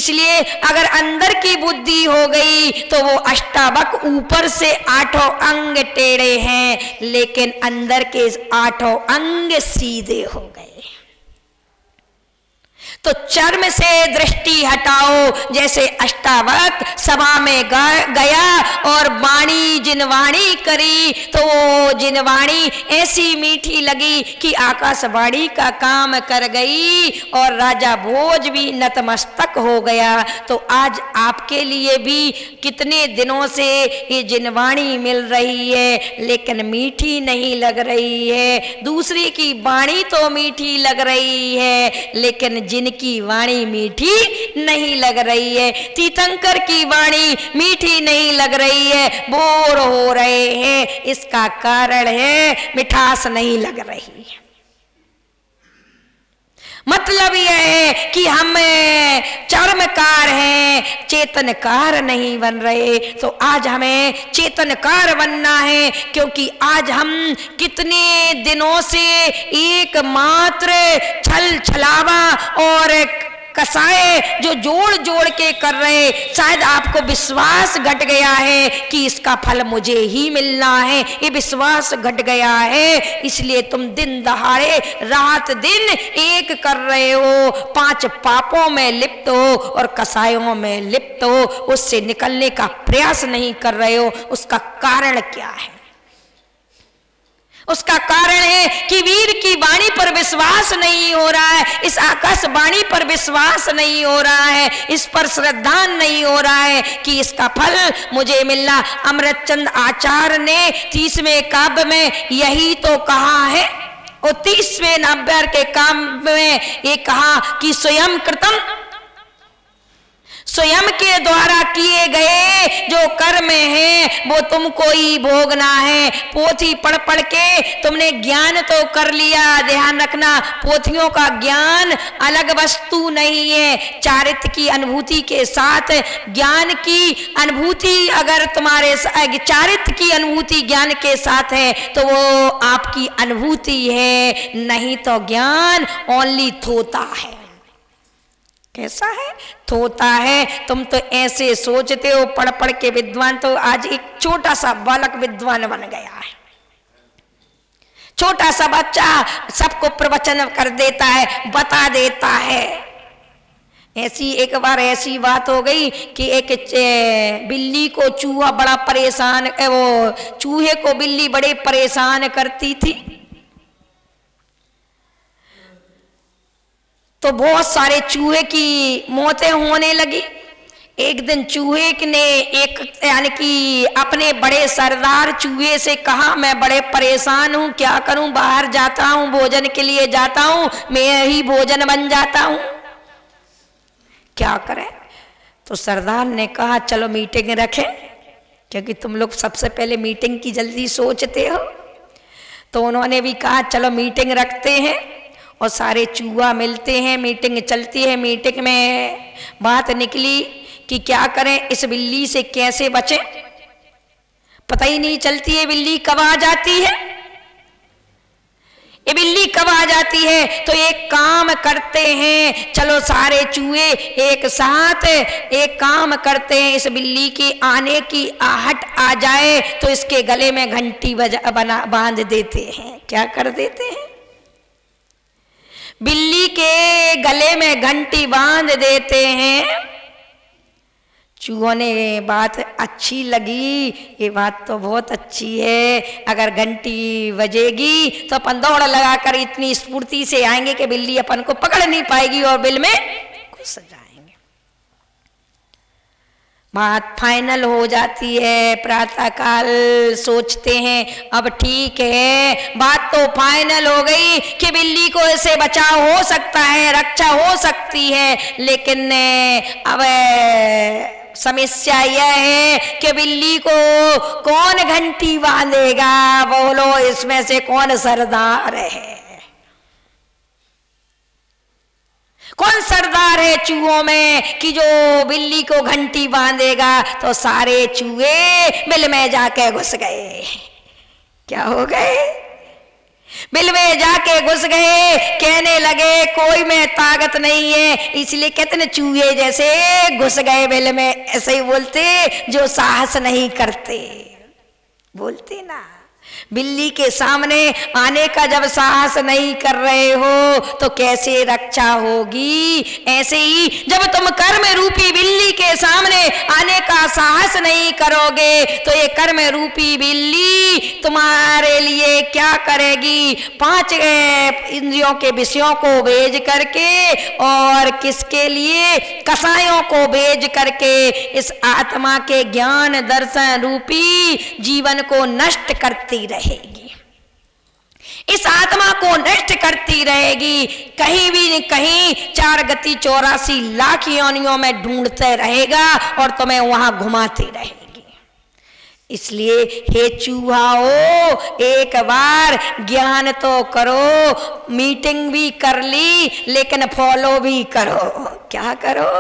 इसलिए अगर अंदर की बुद्धि हो गई तो वो अष्टावक ऊपर से 8 अंग टेढ़े हैं, लेकिन अंदर के 8 अंग सीधे हो गए। तो चर्म से दृष्टि हटाओ। जैसे अष्टावक सभा में गया और वाणी जिनवाणी करी, तो वो जिनवाणी ऐसी मीठी लगी कि आकाशवाणी का काम कर गई और राजा भोज भी नतमस्तक हो गया। तो आज आपके लिए भी कितने दिनों से ये जिनवाणी मिल रही है, लेकिन मीठी नहीं लग रही है। दूसरे की वाणी तो मीठी लग रही है, लेकिन जिन की वाणी मीठी नहीं लग रही है, तीर्थंकर की वाणी मीठी नहीं लग रही है, बोर हो रहे हैं। इसका कारण है मिठास नहीं लग रही है। मतलब यह है कि हम चर्मकार हैं, चेतनकार नहीं बन रहे। तो आज हमें चेतनकार बनना है, क्योंकि आज हम कितने दिनों से एकमात्र छल छलावा और कसाए जो जोड़ जोड़ के कर रहे, शायद आपको विश्वास घट गया है कि इसका फल मुझे ही मिलना है। ये विश्वास घट गया है, इसलिए तुम दिन दहाड़े रात दिन एक कर रहे हो, 5 पापों में लिप्त हो और कसायों में लिप्त हो, उससे निकलने का प्रयास नहीं कर रहे हो। उसका कारण क्या है? उसका कारण है कि वीर की वाणी पर विश्वास नहीं हो रहा है, इस आकाशवाणी पर विश्वास नहीं हो रहा है, इस पर श्रद्धा नहीं हो रहा है कि इसका फल मुझे मिलना। अमृतचंद आचार्य ने 30वें काव्य में यही तो कहा है, और 30वें नंबर के काव्य में ये कहा कि स्वयं कृतम, स्वयं के द्वारा किए गए जो कर्म हैं वो तुमको ही भोगना है। पोथी पढ़ पढ़ के तुमने ज्ञान तो कर लिया, ध्यान रखना पोथियों का ज्ञान अलग वस्तु नहीं है। चारित्र की अनुभूति के साथ ज्ञान की अनुभूति, अगर तुम्हारे चारित्र की अनुभूति ज्ञान के साथ है तो वो आपकी अनुभूति है, नहीं तो ज्ञान ओनली थोता है। कैसा है? थोता है। तुम तो ऐसे सोचते हो पढ़ पढ़ के विद्वान, तो आज एक छोटा सा बालक विद्वान बन गया है। छोटा सा बच्चा सबको प्रवचन कर देता है, बता देता है। ऐसी एक बार ऐसी बात हो गई कि एक बिल्ली को चूहा बड़ा परेशान, वो चूहे को बिल्ली बड़े परेशान करती थी। तो बहुत सारे चूहे की मौतें होने लगी। एक दिन चूहे ने एक यानी कि अपने बड़े सरदार चूहे से कहा, मैं बड़े परेशान हूँ, क्या करूँ, बाहर जाता हूँ, भोजन के लिए जाता हूँ, मैं ही भोजन बन जाता हूँ, क्या करें? तो सरदार ने कहा चलो मीटिंग रखें, क्योंकि तुम लोग सबसे पहले मीटिंग की जल्दी सोचते हो। तो उन्होंने भी कहा चलो मीटिंग रखते हैं, और सारे चूहा मिलते हैं, मीटिंग चलती है। मीटिंग में बात निकली कि क्या करें, इस बिल्ली से कैसे बचें। पता ही नहीं चलती है बिल्ली कब आ जाती है, ये बिल्ली कब आ जाती है। तो एक काम करते हैं, चलो सारे चूहे एक साथ एक काम करते हैं, इस बिल्ली की आने की आहट आ जाए तो इसके गले में घंटी बांध देते हैं। क्या कर देते हैं? बिल्ली के गले में घंटी बांध देते हैं। चूहों ने बात अच्छी लगी, ये बात तो बहुत अच्छी है, अगर घंटी बजेगी तो अपन दौड़ लगाकर इतनी स्फूर्ति से आएंगे कि बिल्ली अपन को पकड़ नहीं पाएगी और बिल में घुस जाएंगे। बात फाइनल हो जाती है। प्रातःकाल सोचते हैं अब ठीक है, बात तो फाइनल हो गई कि बिल्ली को ऐसे बचाव हो सकता है, रक्षा हो सकती है, लेकिन अब समस्या यह है कि बिल्ली को कौन घंटी बांधेगा? बोलो इसमें से कौन सरदार है? कौन सरदार है चूहों में कि जो बिल्ली को घंटी बांधेगा? तो सारे चूहे बिल में जाके घुस गए। क्या हो गए? बिल में जाके घुस गए, कहने लगे कोई में ताकत नहीं है, इसलिए कहते न चूहे जैसे घुस गए बिल में। ऐसे ही बोलते जो साहस नहीं करते, बोलते ना, बिल्ली के सामने आने का जब साहस नहीं कर रहे हो तो कैसे रक्षा होगी। ऐसे ही जब तुम कर्म रूपी बिल्ली के सामने आने का साहस नहीं करोगे तो ये कर्म रूपी बिल्ली तुम्हारे लिए क्या करेगी, 5 इंद्रियों के विषयों को भेज करके और किसके लिए, कसायों को भेज करके इस आत्मा के ज्ञान दर्शन रूपी जीवन को नष्ट करती रहेगी। इस आत्मा को नष्ट करती रहेगी, कहीं भी कहीं 4 गति 84 लाख योनियों में ढूंढते रहेगा और तुम्हें वहां घुमाती रहेगी। इसलिए हे चूहाओ, एक बार ज्ञान तो करो, मीटिंग भी कर ली लेकिन फॉलो भी करो। क्या करो,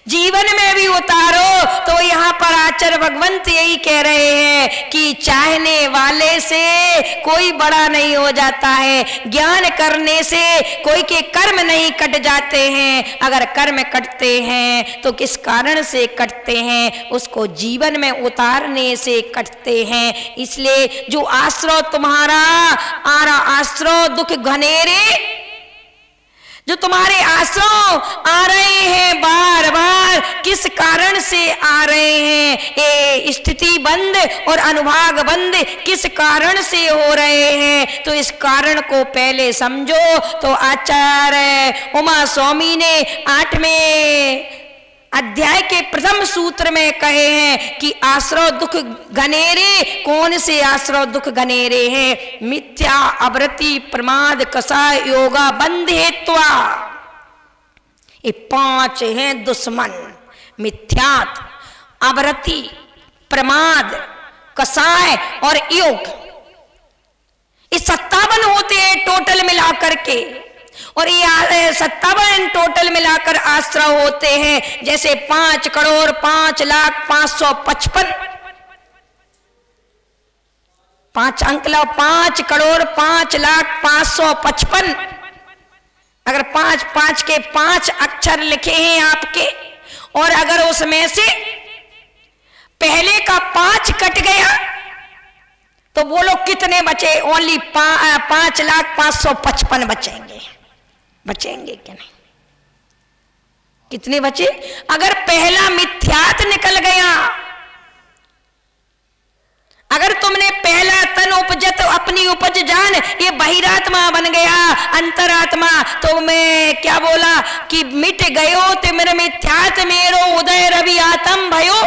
जीवन में भी उतारो। तो यहाँ पर आचार्य भगवंत यही कह रहे हैं कि चाहने वाले से कोई बड़ा नहीं हो जाता है, ज्ञान करने से कोई के कर्म नहीं कट जाते हैं। अगर कर्म कटते हैं तो किस कारण से कटते हैं, उसको जीवन में उतारने से कटते हैं। इसलिए जो आश्रय तुम्हारा आश्रय दुख घनेरे, जो तुम्हारे आश्रय आ रहे हैं बार बार, किस कारण से आ रहे हैं, ये स्थिति बंद और अनुभाग बंद किस कारण से हो रहे हैं, तो इस कारण को पहले समझो। तो आचार्य उमा स्वामी ने 8वें अध्याय के प्रथम सूत्र में कहे हैं कि आश्रय दुख घनेरे, कौन से आश्रय दुख घनेरे हैं, मिथ्या अवृत्ति प्रमाद कसाय योगा बंधेत्वा। ये 5 हैं दुश्मन, मिथ्यात, अवृत्ति, प्रमाद, कसाय और योग। ये 57 होते हैं टोटल मिलाकर के, और ये 57 टोटल मिलाकर आश्रय होते हैं। जैसे 5 करोड़ 5 लाख 555, 5 अंक लो, 5 करोड़ 5 लाख 555। अगर 5 के 5 अक्षर लिखे हैं आपके, और अगर उसमें से पहले का 5 कट गया तो बोलो कितने बचे, ओनली 5 लाख 555 बचेंगे। बचेंगे क्या नहीं, कितने बचे? अगर पहला मिथ्यात निकल गया, अगर तुमने पहला तन उपजत अपनी उपज जान, ये बहिरात्मा बन गया, अंतरात्मा, तो मैं क्या बोला कि मिट गयो तिमिर मिथ्यात मेरो उदय रवि आत्म भयो।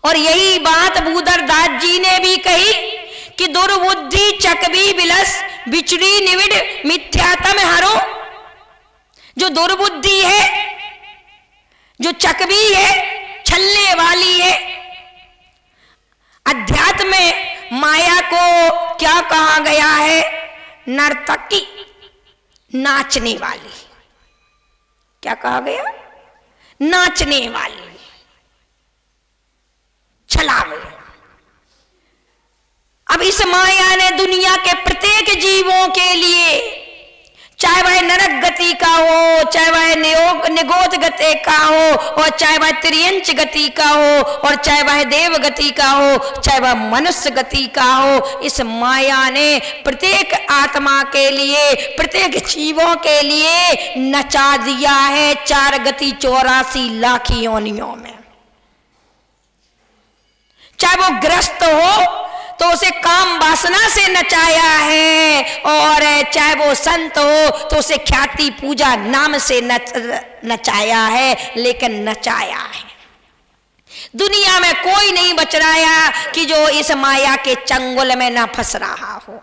और यही बात भूधर दास जी ने भी कही कि दुर्बुद्धि चकबी बिलस बिचड़ी निविड मिथ्यातम हरो। जो दुर्बुद्धि है, जो चकबी है, छलने वाली है, अध्यात्म में माया को क्या कहा गया है, नर्तकी, नाचने वाली। क्या कहा गया, नाचने वाली, छलावे। अब इस माया ने दुनिया के प्रत्येक जीवों के लिए, चाहे वह नरक गति का हो, चाहे वह निगोद गति का हो, और चाहे वह त्रियंच गति का हो, और चाहे वह देव गति का हो, चाहे वह मनुष्य गति का हो, इस माया ने प्रत्येक आत्मा के लिए, प्रत्येक जीवों के लिए नचा दिया है 4 गति 84 लाख योनियों में। चाहे वो ग्रस्त हो तो उसे काम वासना से नचाया है, और चाहे वो संत हो तो उसे ख्याति पूजा नाम से नचाया है, लेकिन नचाया है। दुनिया में कोई नहीं बच रहा कि जो इस माया के चंगुल में ना फंस रहा हो।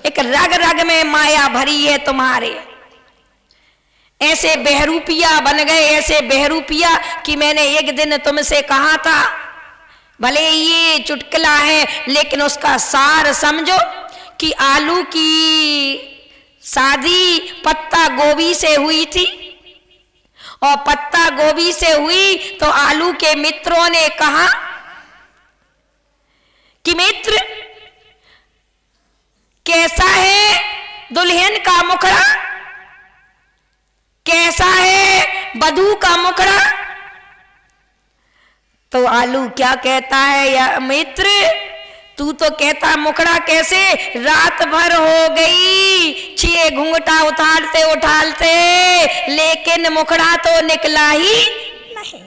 एक रग रग में माया भरी है तुम्हारे। ऐसे बहरूपिया बन गए, ऐसे बहरूपिया कि मैंने एक दिन तुमसे कहा था, भले ये चुटकुला है लेकिन उसका सार समझो, कि आलू की शादी पत्ता गोभी से हुई थी, और पत्ता गोभी से हुई तो आलू के मित्रों ने कहा कि मित्र कैसा है दुल्हन का मुखड़ा, कैसा है वधू का मुखड़ा। तो आलू क्या कहता है, या मित्र तू तो कहता मुखड़ा कैसे, रात भर हो गई 6 घूंघटा उठालते उठालते, लेकिन मुखड़ा तो निकला ही नहीं।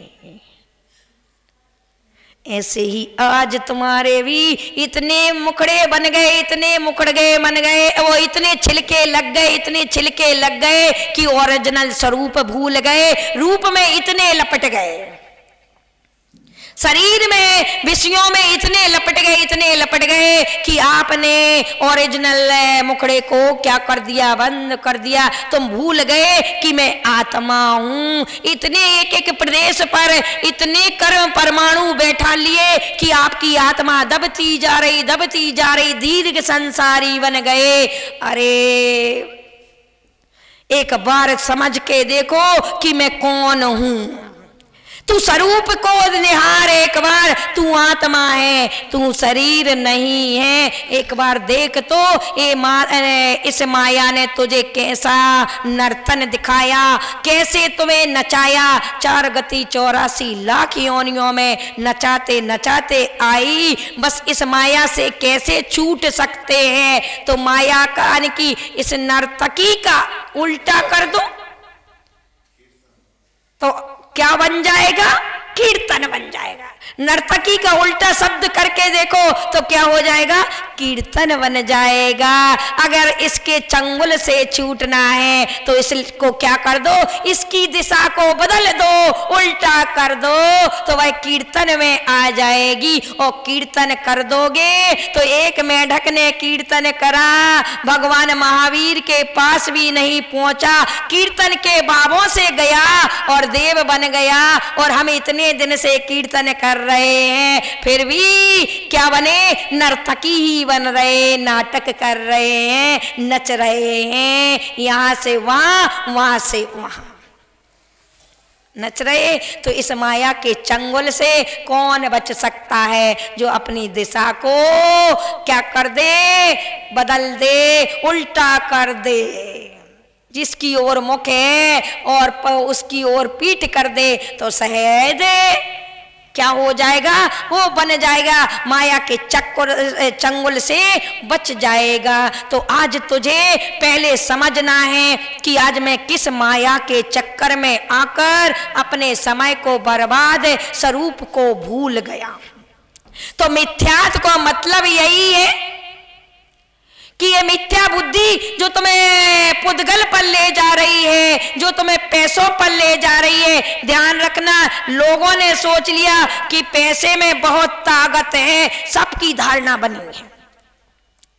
ऐसे ही आज तुम्हारे भी इतने मुखड़े बन गए, इतने मुखड़े बन गए, वो इतने छिलके लग गए, इतने छिलके लग गए कि ओरिजिनल स्वरूप भूल गए, रूप में इतने लपट गए, शरीर में विषयों में इतने लपट गए, इतने लपट गए कि आपने ओरिजिनल मुखड़े को क्या कर दिया, बंद कर दिया। तुम भूल गए कि मैं आत्मा हूं। इतने एक एक प्रदेश पर इतने कर्म परमाणु बैठा लिए कि आपकी आत्मा दबती जा रही, दबती जा रही, दीर्घ संसारी बन गए। अरे एक बार समझ के देखो कि मैं कौन हूं। तू स्वरूप को निहार एक बार, तू आत्मा है, तू शरीर नहीं है। एक बार देख तो इस माया ने तुझे कैसा नर्तन दिखाया, कैसे तुम्हें नचाया। 4 गति 84 लाख योनियों में नचाते नचाते आई। बस इस माया से कैसे छूट सकते हैं। तो माया का की इस नर्तकी का उल्टा कर दो तो क्या बन जाएगा, कीर्तन बन जाएगा। नर्तकी का उल्टा शब्द करके देखो तो क्या हो जाएगा, कीर्तन बन जाएगा। अगर इसके चंगुल से छूटना है तो इसको क्या कर दो, इसकी दिशा को बदल दो, उल्टा कर दो तो वह कीर्तन में आ जाएगी। और कीर्तन कर दोगे तो एक मेढक ने कीर्तन करा, भगवान महावीर के पास भी नहीं पहुंचा, कीर्तन के भावों से गया और देव बन गया। और हम इतने दिन से कीर्तन कर रहे हैं, फिर भी क्या बने, नर्तकी ही बन रहे, नाटक कर रहे हैं, नच रहे हैं, यहां से वहां, वहां से वहां नच रहे। तो इस माया के चंगुल से कौन बच सकता है, जो अपनी दिशा को क्या कर दे, बदल दे, उल्टा कर दे। जिसकी ओर मुख है और उसकी ओर पीठ कर दे तो सहज क्या हो जाएगा, वो बन जाएगा, माया के चंगुल से बच जाएगा। तो आज तुझे पहले समझना है कि आज मैं किस माया के चक्कर में आकर अपने समय को बर्बाद, स्वरूप को भूल गया। तो मिथ्यात्व का मतलब यही है कि ये मिथ्या बुद्धि जो तुम्हें पुद्गल पर ले जा रही है, जो तुम्हें पैसों पर ले जा रही है। ध्यान रखना, लोगों ने सोच लिया कि पैसे में बहुत ताकत है, सबकी धारणा बनी है,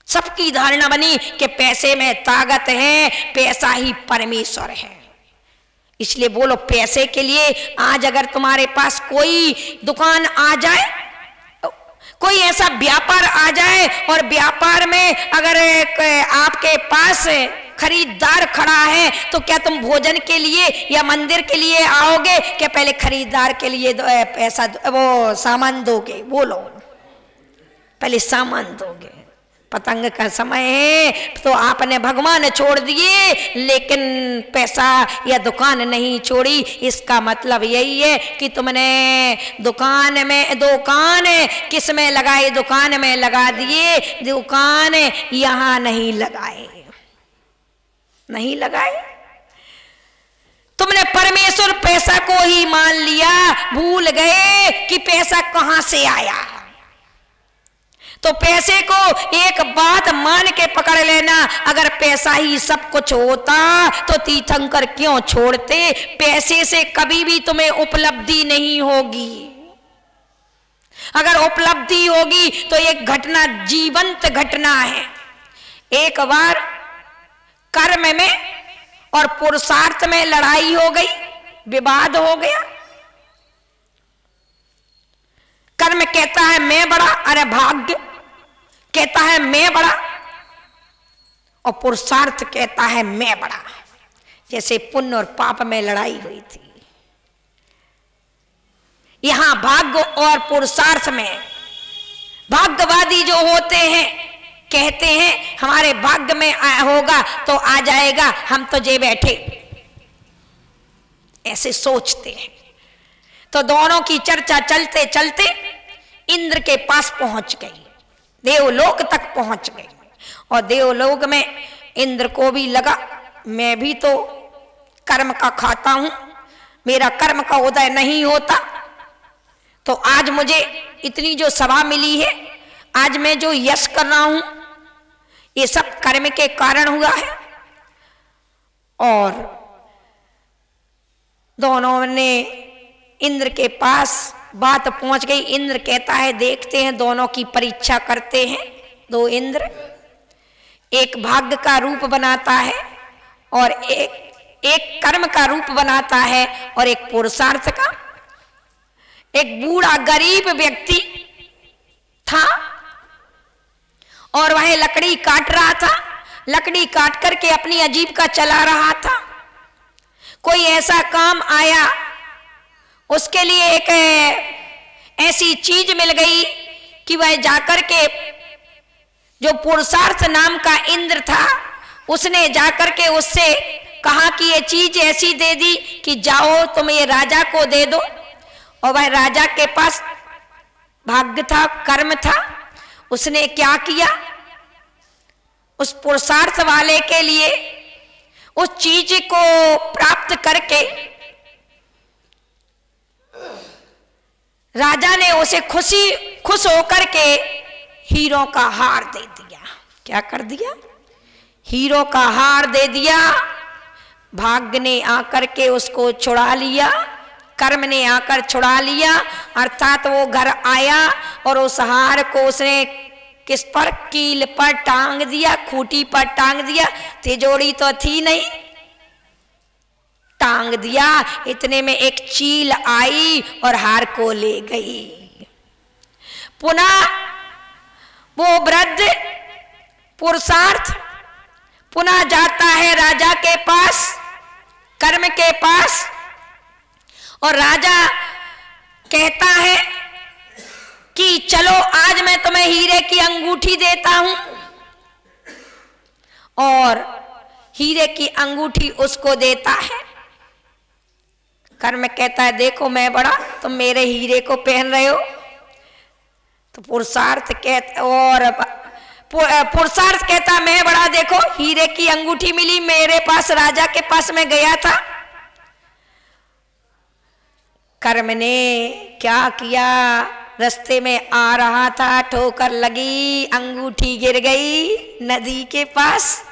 सबकी धारणा बनी कि पैसे में ताकत है, पैसा ही परमेश्वर है। इसलिए बोलो, पैसे के लिए आज अगर तुम्हारे पास कोई दुकान आ जाए, कोई ऐसा व्यापार आ जाए और व्यापार में अगर आपके पास खरीदार खड़ा है तो क्या तुम भोजन के लिए या मंदिर के लिए आओगे, क्या पहले खरीदार के लिए पैसा वो सामान दोगे? बोलो, पहले सामान दोगे। पतंग का समय है तो आपने भगवान छोड़ दिए लेकिन पैसा या दुकान नहीं छोड़ी। इसका मतलब यही है कि तुमने दुकान किस में लगाई, दुकान में लगा दिए, दुकान यहां नहीं लगाए, नहीं लगाए। तुमने परमेश्वर पैसा को ही मान लिया, भूल गए कि पैसा कहां से आया। तो पैसे को एक बात मान के पकड़ लेना, अगर पैसा ही सब कुछ होता तो तीर्थंकर क्यों छोड़ते। पैसे से कभी भी तुम्हें उपलब्धि नहीं होगी। अगर उपलब्धि होगी तो एक घटना जीवंत घटना है। एक बार कर्म में और पुरुषार्थ में लड़ाई हो गई, विवाद हो गया। कर्म कहता है मैं बड़ा, अरे भाग्य कहता है मैं बड़ा, और पुरुषार्थ कहता है मैं बड़ा। जैसे पुण्य और पाप में लड़ाई हुई थी, यहां भाग्य और पुरुषार्थ में भाग्यवादी जो होते हैं कहते हैं हमारे भाग्य में होगा तो आ जाएगा, हम तो जे बैठे, ऐसे सोचते हैं। तो दोनों की चर्चा चलते चलते इंद्र के पास पहुंच गई, देवलोक तक पहुंच गई। और देवलोक में इंद्र को भी लगा मैं भी तो कर्म का खाता हूं, मेरा कर्म का उदय नहीं होता, तो आज मुझे इतनी जो सभा मिली है, आज मैं जो यश कर रहा हूं, ये सब कर्म के कारण हुआ है। और दोनों ने इंद्र के पास बात पहुंच गई। इंद्र कहता है देखते हैं, दोनों की परीक्षा करते हैं। दो इंद्र, एक भाग्य का रूप बनाता है और एक कर्म का रूप बनाता है और एक पुरुषार्थ का। एक बूढ़ा गरीब व्यक्ति था और वह लकड़ी काट रहा था, लकड़ी काट करके अपनी आजीविका चला रहा था। कोई ऐसा काम आया, उसके लिए एक ऐसी चीज मिल गई कि वह जाकर के, जो पुरुषार्थ नाम का इंद्र था, उसने जाकर के उससे कहा कि ये चीज ऐसी दे दी कि जाओ तुम ये राजा को दे दो। और वह राजा के पास भाग्य था, कर्म था, उसने क्या किया, उस पुरुषार्थ वाले के लिए उस चीज को प्राप्त करके राजा ने उसे खुश होकर के हीरों का हार दे दिया। क्या कर दिया? हीरो का हार दे दिया। भाग्य ने आकर के उसको छुड़ा लिया, कर्म ने आकर छुड़ा लिया। अर्थात वो घर आया और उस हार को उसने किस पर, कील पर टांग दिया, खूंटी पर टांग दिया। तिजोरी तो थी नहीं, टांग दिया। इतने में एक चील आई और हार को ले गई। पुनः वो वृद्ध पुरुषार्थ पुनः जाता है राजा के पास, कर्म के पास, और राजा कहता है कि चलो आज मैं तुम्हें हीरे की अंगूठी देता हूं। और हीरे की अंगूठी उसको देता है। कर्म कहता है देखो मैं बड़ा, तुम मेरे हीरे को पहन रहे हो। तो पुरुषार्थ कहता मैं बड़ा, देखो हीरे की अंगूठी मिली मेरे पास, राजा के पास मैं गया था। कर्म ने क्या किया, रास्ते में आ रहा था, ठोकर लगी, अंगूठी गिर गई नदी के पास।